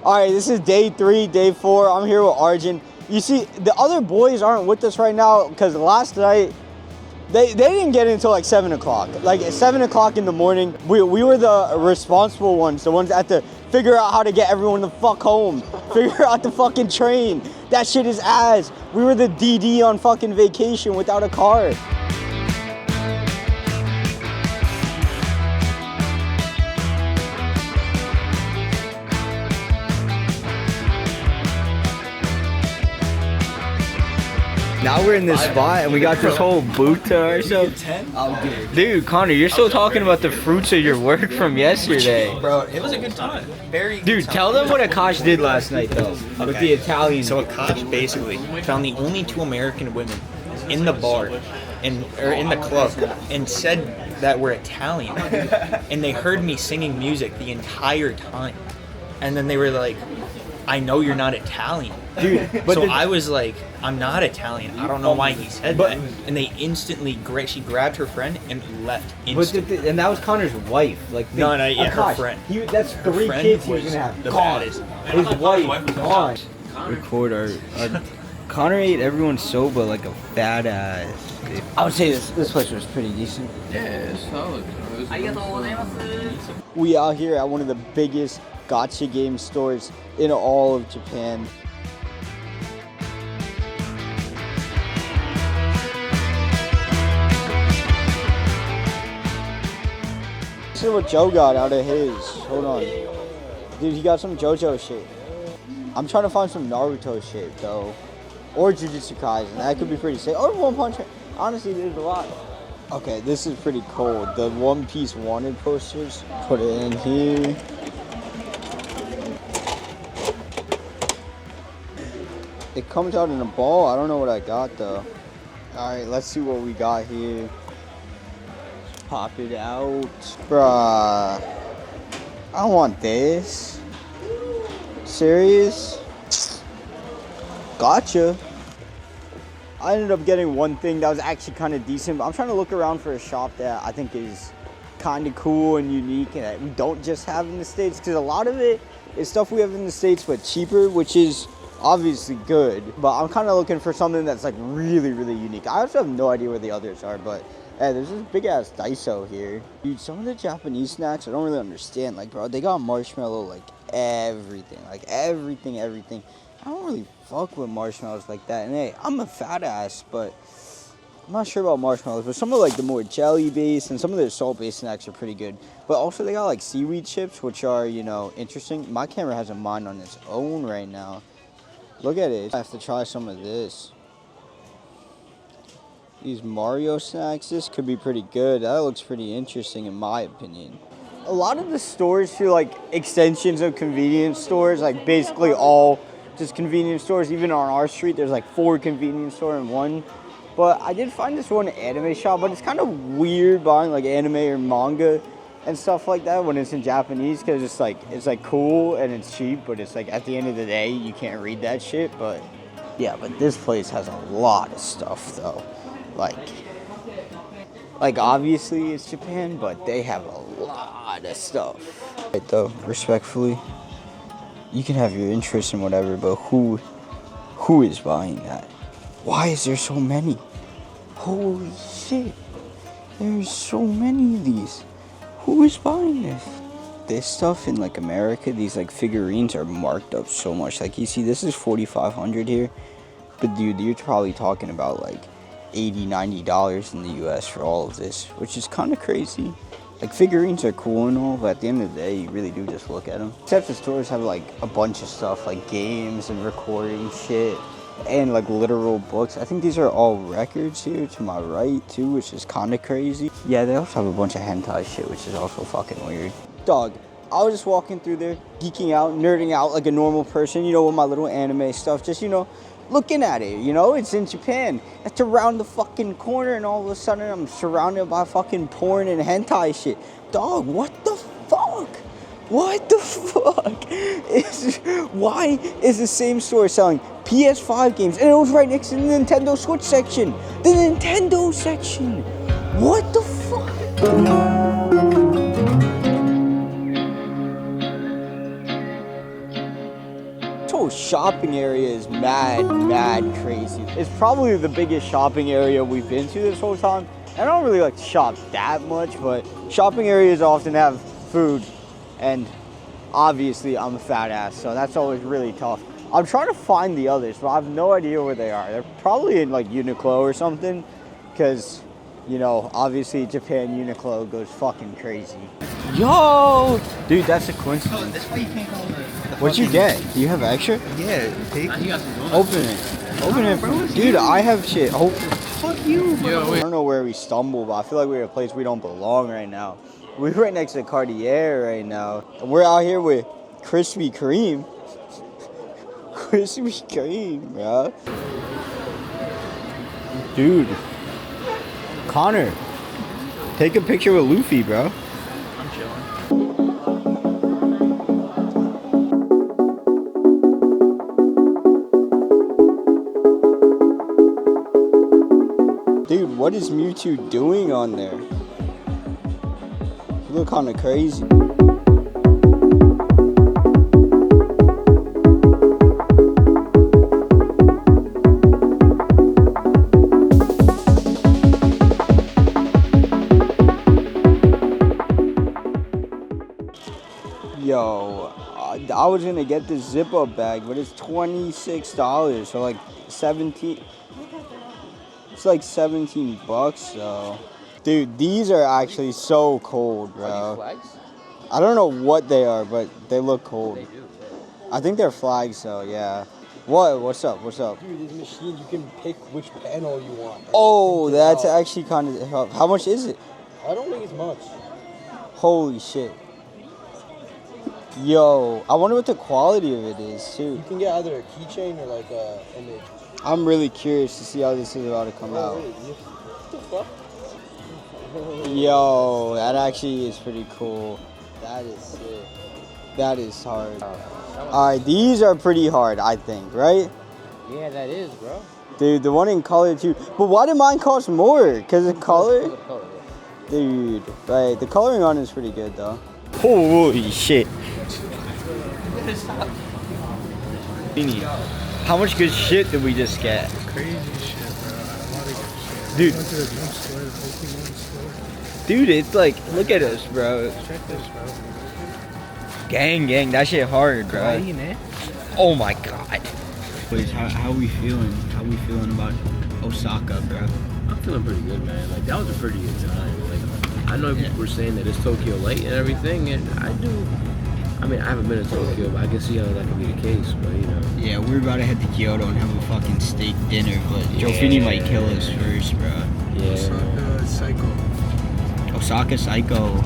All right, this is day 3, day 4. I'm here with Arjun. You see, the other boys aren't with us right now because last night, they didn't get in until like 7 o'clock. Like at 7 o'clock in the morning, we were the responsible ones, the ones that had to figure out how to get everyone the fuck home, figure out the fucking train. That shit is ass. We were the DD on fucking vacation without a car. Now we're in this spot and we got this whole booth to ourselves. Dude, Connor, you're still talking about the fruits of your work from yesterday. Bro, it was a good time. Dude, tell them what Akash did last night though, with the Italian. So Akash basically found the only 2 American women in the bar or in the club and said that we're Italian. And they heard me singing music the entire time. And then they were like, I know you're not Italian. Dude, so I was like, I'm not Italian. I don't know why he said that. And they instantly, she grabbed her friend and left instantly. And that was Connor's wife. Like her friend. That's her 3 kids he was gonna have. The baddest. His wife, gone. Record our Connor ate everyone soba like a badass. I would say this place was pretty decent. Yeah, it's solid. We out here at one of the biggest gacha game stores in all of Japan. This is what Joe got out of his. Hold on. Dude, he got some JoJo shit. I'm trying to find some Naruto shit though. Or Jujutsu Kaisen. That could be pretty sick. Or One Punch Man. Honestly, there's a lot. Okay, this is pretty cool. The One Piece Wanted posters. Put it in here. It comes out in a ball. I don't know what I got though. Alright, let's see what we got here. Pop it out. Bruh. I don't want this. Serious? Gotcha. I ended up getting one thing that was actually kind of decent, but I'm trying to look around for a shop that I think is kind of cool and unique and that we don't just have in the States, because a lot of it is stuff we have in the States but cheaper, which is obviously good, but I'm kind of looking for something that's like really, really unique. I also have no idea where the others are, but hey, there's this big ass Daiso here. Dude, some of the Japanese snacks I don't really understand. Like, bro, they got marshmallow like everything. Like everything. I don't really fuck with marshmallows like that. And hey, I'm a fat ass, but I'm not sure about marshmallows. But some of like the more jelly based and some of their salt based snacks are pretty good. But also they got like seaweed chips, which are, you know, interesting. My camera has a mind on its own right now. Look at it. I have to try some of this. These Mario snacks, this could be pretty good. That looks pretty interesting in my opinion. A lot of the stores feel like extensions of convenience stores, like basically all just convenience stores. Even on our street, there's like 4 convenience stores in one. But I did find this one anime shop, but it's kind of weird buying like anime or manga and stuff like that when it's in Japanese, because it's like cool and it's cheap, but it's like at the end of the day you can't read that shit. But yeah, but this place has a lot of stuff though. Like obviously it's Japan, but they have a lot of stuff. Right though, respectfully, you can have your interest in whatever, but who is buying that? Why is there so many? Holy shit, there's so many of these. Who is buying this? This stuff in like America, these like figurines are marked up so much. Like you see, this is $4,500 here, but dude, you're probably talking about like $80, $90 in the US for all of this, which is kind of crazy. Like figurines are cool and all, but at the end of the day, you really do just look at them. Except the stores have like a bunch of stuff, like games and recording shit, and like literal books. I think these are all records here to my right too, which is kind of crazy. Yeah, they also have a bunch of hentai shit, which is also fucking weird. Dog, I was just walking through there, geeking out, nerding out like a normal person, you know, with my little anime stuff, just, you know, looking at it, you know, it's in Japan. It's around the fucking corner, and all of a sudden I'm surrounded by fucking porn and hentai shit. Dog, what the fuck? What the fuck? Why is the same store selling PS5 games, and it was right next to the Nintendo Switch section? The Nintendo section. What the fuck? whole shopping area is mad crazy. It's probably the biggest shopping area we've been to this whole time. I don't really like to shop that much, but shopping areas often have food, and obviously I'm a fat ass, so that's always really tough. I'm trying to find the others, but I have no idea where they are. They're probably in like Uniqlo or something, because, you know, obviously Japan Uniqlo goes fucking crazy. Yo! Dude, that's a coincidence. That's why you can't go on the What'd you get? Do you have extra? Yeah, take Open it. Open it, bro. Dude, I have shit. Oh, fuck you, bro. I don't know where we stumbled, but I feel like we're at a place we don't belong right now. We're right next to Cartier right now. And we're out here with Krispy Kreme. Krispy Kreme, bro. Dude. Connor. Take a picture with Luffy, bro. I'm chilling. Dude, what is Mewtwo doing on there? You look kind of crazy. Yo, I was gonna get this zip-up bag, but it's $26, so like 17. It's like 17 bucks, so. Dude, these are actually so cold, bro. Are these flags? I don't know what they are, but they look cold. They do, yeah. I think they're flags, though, yeah. What? What's up? What's up? Dude, this machine, you can pick which panel you want. Oh, that's actually kind of. How much is it? I don't think it's much. Holy shit. Yo, I wonder what the quality of it is, too. You can get either a keychain or like a image. I'm really curious to see how this is about to come out. What the fuck? Yo, that actually is pretty cool. That is sick. That is hard. Alright, these are pretty hard, I think, right? Yeah, that is, bro. Dude, the one in color too. But why did mine cost more? Because of color? Dude, right. The coloring on is pretty good, though. Holy shit. How much good shit did we just get? Crazy shit, bro. A lot of good shit. Dude. I went to the drum store, the Pokemon store. Dude, it's like, look at us, bro. Check this, bro. Gang, that shit hard, bro. Man. Oh my god. Please, how we feeling? How we feeling about Osaka, bro? I'm feeling pretty good, man. Like, that was a pretty good time. Like, I know people were saying that it's Tokyo late and everything, and I mean, I haven't been to Tokyo, but I can see how that could be the case, but, you know. Yeah, we're about to head to Kyoto and have a fucking steak dinner, but Jofini might kill us first, bro. Yeah. Osaka Psycho. Osaka Psycho.